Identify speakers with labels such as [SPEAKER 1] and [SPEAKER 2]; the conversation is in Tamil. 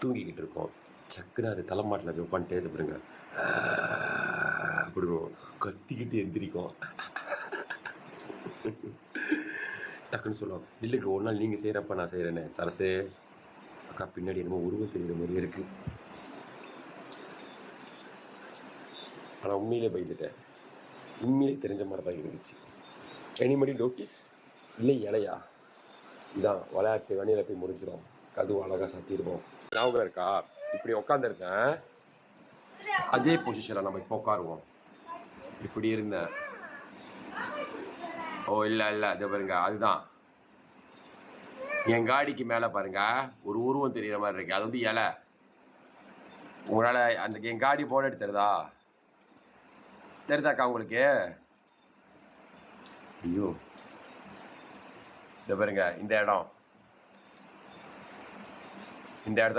[SPEAKER 1] தூங்கிக்கிட்டு இருக்கோம். சக்குன்னு அது தலைமாட்டில் அது உட்காந்துட்டே இருப்பாருங்க. அப்படிவோம் கத்திக்கிட்டு எந்திரிக்கும். டக்குன்னு சொல்லுவோம், இல்லைக்கு ஒரு நாள் நீங்கள் செய்கிறப்ப நான் செய்கிறேன்னு. சரசே அக்கா பின்னாடி என்னமோ உருவம் தெரியுற மாதிரியே இருக்குது. ஆனால் உண்மையிலே பயந்துட்டேன். உண்மையிலே தெரிஞ்ச மாதிரி தான் இருந்துச்சு. Anybody notice? இல்லை இலையா? இதான் விளையாட்டு வண்டியில் போய் முடிஞ்சிடும். கதவு அழகாக சாத்திடுவோம். ஞாபகம் இருக்கா? இப்படி உட்காந்துருக்கேன். அதே பொசிஷனில் நம்ம இப்போ உட்காருவோம். இப்படி இருந்தேன். ஓ இல்லை இது பாருங்க, அதுதான் என் காடிக்கு மேலே பாருங்க ஒரு உருவம் தெரிகிற மாதிரி இருக்கு. அது வந்து இலை. உங்களால் அந்த என் காடி போன தெரியுதாக்கா உங்களுக்கு? ஐயோ இதை பாருங்க, இந்த இடத்த